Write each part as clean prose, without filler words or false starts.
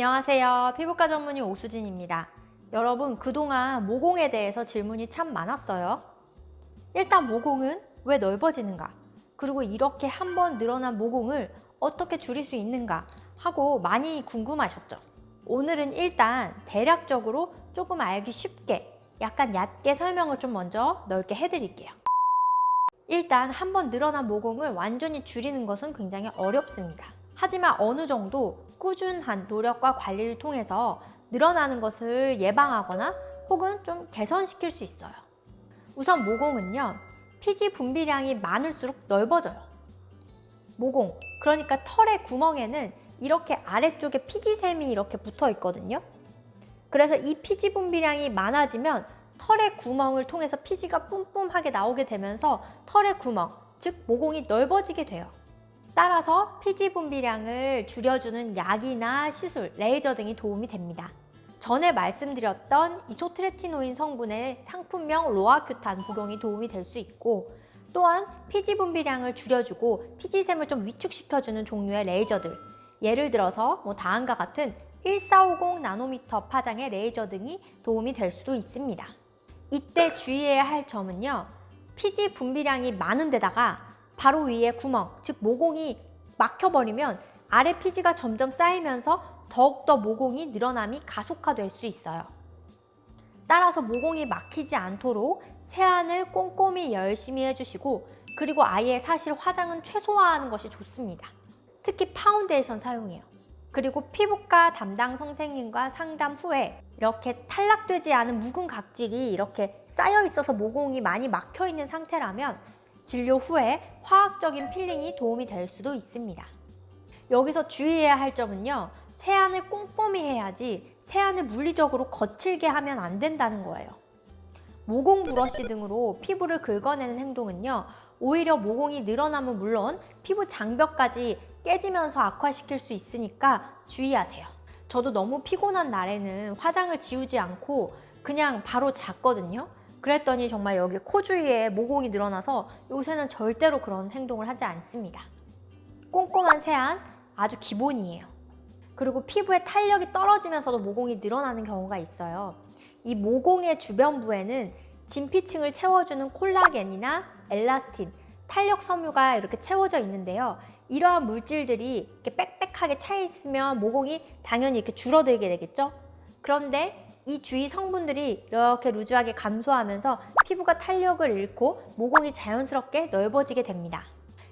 안녕하세요. 피부과 전문의 오수진입니다. 여러분, 그동안 모공에 대해서 질문이 참 많았어요. 일단 모공은 왜 넓어지는가? 그리고 이렇게 한번 늘어난 모공을 어떻게 줄일 수 있는가? 하고 많이 궁금하셨죠? 오늘은 일단 대략적으로 조금 알기 쉽게 약간 얕게 설명을 좀 먼저 넓게 해드릴게요. 일단 한번 늘어난 모공을 완전히 줄이는 것은 굉장히 어렵습니다. 하지만 어느 정도 꾸준한 노력과 관리를 통해서 늘어나는 것을 예방하거나 혹은 좀 개선시킬 수 있어요. 우선 모공은요, 피지 분비량이 많을수록 넓어져요. 모공, 그러니까 털의 구멍에는 이렇게 아래쪽에 피지샘이 이렇게 붙어 있거든요. 그래서 이 피지 분비량이 많아지면 털의 구멍을 통해서 피지가 뿜뿜하게 나오게 되면서 털의 구멍, 즉 모공이 넓어지게 돼요. 따라서 피지 분비량을 줄여주는 약이나 시술, 레이저 등이 도움이 됩니다. 전에 말씀드렸던 이소트레티노인 성분의 상품명 로아큐탄 복용이 도움이 될 수 있고, 또한 피지 분비량을 줄여주고 피지샘을 좀 위축시켜주는 종류의 레이저들, 예를 들어서 다음과 같은 1450 나노미터 파장의 레이저 등이 도움이 될 수도 있습니다. 이때 주의해야 할 점은요, 피지 분비량이 많은 데다가 바로 위에 구멍, 즉 모공이 막혀버리면 아래 피지가 점점 쌓이면서 더욱더 모공이 늘어남이 가속화될 수 있어요. 따라서 모공이 막히지 않도록 세안을 꼼꼼히 열심히 해주시고, 그리고 아예 사실 화장은 최소화하는 것이 좋습니다. 특히 파운데이션 사용해요. 그리고 피부과 담당 선생님과 상담 후에 이렇게 탈락되지 않은 묵은 각질이 이렇게 쌓여 있어서 모공이 많이 막혀 있는 상태라면 진료 후에 화학적인 필링이 도움이 될 수도 있습니다. 여기서 주의해야 할 점은요, 세안을 꼼꼼히 해야지 세안을 물리적으로 거칠게 하면 안 된다는 거예요. 모공 브러쉬 등으로 피부를 긁어내는 행동은요, 오히려 모공이 늘어나면 물론 피부 장벽까지 깨지면서 악화시킬 수 있으니까 주의하세요. 저도 너무 피곤한 날에는 화장을 지우지 않고 그냥 바로 잤거든요. 그랬더니 정말 여기 코 주위에 모공이 늘어나서 요새는 절대로 그런 행동을 하지 않습니다. 꼼꼼한 세안 아주 기본이에요. 그리고 피부의 탄력이 떨어지면서도 모공이 늘어나는 경우가 있어요. 이 모공의 주변부에는 진피층을 채워주는 콜라겐이나 엘라스틴, 탄력 섬유가 이렇게 채워져 있는데요. 이러한 물질들이 이렇게 빽빽하게 차 있으면 모공이 당연히 이렇게 줄어들게 되겠죠? 그런데 이 주위 성분들이 이렇게 루즈하게 감소하면서 피부가 탄력을 잃고 모공이 자연스럽게 넓어지게 됩니다.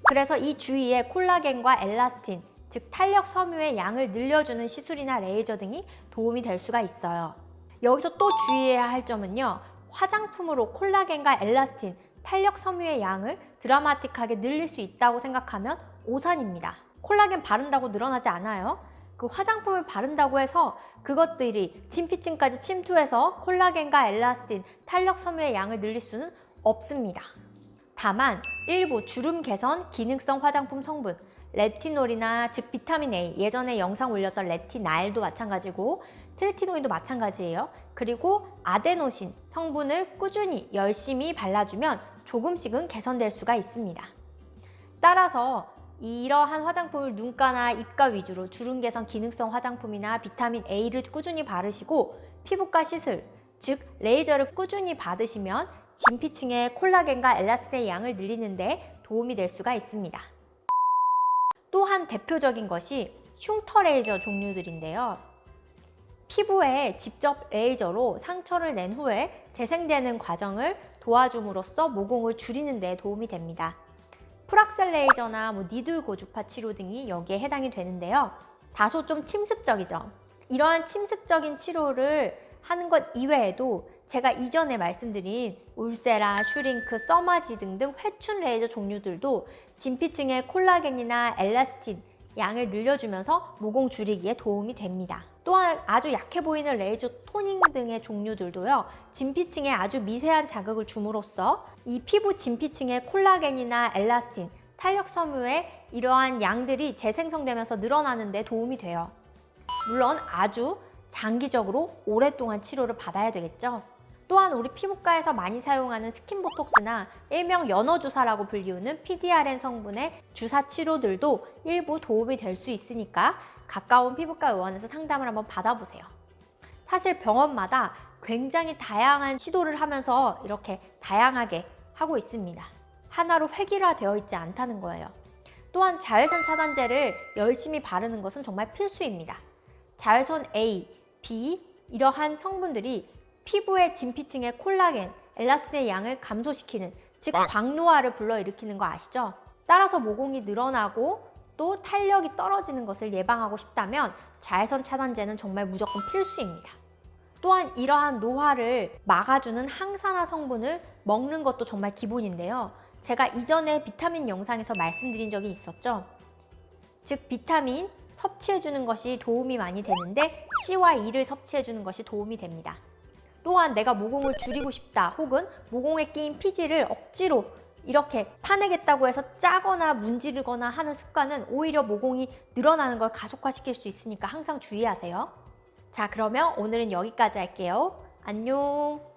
그래서 이 주위에 콜라겐과 엘라스틴, 즉 탄력 섬유의 양을 늘려주는 시술이나 레이저 등이 도움이 될 수가 있어요. 여기서 또 주의해야 할 점은요, 화장품으로 콜라겐과 엘라스틴, 탄력 섬유의 양을 드라마틱하게 늘릴 수 있다고 생각하면 오산입니다. 콜라겐 바른다고 늘어나지 않아요. 그 화장품을 바른다고 해서 그것들이 진피층까지 침투해서 콜라겐과 엘라스틴, 탄력 섬유의 양을 늘릴 수는 없습니다. 다만 일부 주름 개선 기능성 화장품 성분, 레티놀이나 즉 비타민 A, 예전에 영상 올렸던 레티날도 마찬가지고 트레티노인도 마찬가지예요. 그리고 아데노신 성분을 꾸준히 열심히 발라주면 조금씩은 개선될 수가 있습니다. 따라서 이러한 화장품을 눈가나 입가 위주로 주름 개선 기능성 화장품이나 비타민 A를 꾸준히 바르시고 피부과 시술, 즉 레이저를 꾸준히 받으시면 진피층의 콜라겐과 엘라스틴의 양을 늘리는 데 도움이 될 수가 있습니다. 또한 대표적인 것이 흉터 레이저 종류들인데요. 피부에 직접 레이저로 상처를 낸 후에 재생되는 과정을 도와줌으로써 모공을 줄이는 데 도움이 됩니다. 프락셀 레이저나 니들 고주파 치료 등이 여기에 해당이 되는데요. 다소 좀 침습적이죠. 이러한 침습적인 치료를 하는 것 이외에도 제가 이전에 말씀드린 울세라, 슈링크, 써마지 등등 회춘 레이저 종류들도 진피층의 콜라겐이나 엘라스틴 양을 늘려주면서 모공 줄이기에 도움이 됩니다. 또한 아주 약해 보이는 레이저 토닝 등의 종류들도요, 진피층에 아주 미세한 자극을 줌으로써 이 피부 진피층의 콜라겐이나 엘라스틴, 탄력 섬유의 이러한 양들이 재생성되면서 늘어나는 데 도움이 돼요. 물론 아주 장기적으로 오랫동안 치료를 받아야 되겠죠. 또한 우리 피부과에서 많이 사용하는 스킨보톡스나 일명 연어주사라고 불리우는 PDRN 성분의 주사 치료들도 일부 도움이 될 수 있으니까 가까운 피부과 의원에서 상담을 한번 받아보세요. 사실 병원마다 굉장히 다양한 시도를 하면서 이렇게 다양하게 하고 있습니다. 하나로 획일화되어 있지 않다는 거예요. 또한 자외선 차단제를 열심히 바르는 것은 정말 필수입니다. 자외선 A, B 이러한 성분들이 피부의 진피층의 콜라겐, 엘라스틴의 양을 감소시키는, 즉 광노화를 불러일으키는 거 아시죠? 따라서 모공이 늘어나고 또 탄력이 떨어지는 것을 예방하고 싶다면 자외선 차단제는 정말 무조건 필수입니다. 또한 이러한 노화를 막아주는 항산화 성분을 먹는 것도 정말 기본인데요. 제가 이전에 비타민 영상에서 말씀드린 적이 있었죠. 즉 비타민 섭취해주는 것이 도움이 많이 되는데 C와 E를 섭취해주는 것이 도움이 됩니다. 또한 내가 모공을 줄이고 싶다 혹은 모공에 끼인 피지를 억지로 이렇게 파내겠다고 해서 짜거나 문지르거나 하는 습관은 오히려 모공이 늘어나는 걸 가속화시킬 수 있으니까 항상 주의하세요. 자, 그러면 오늘은 여기까지 할게요. 안녕.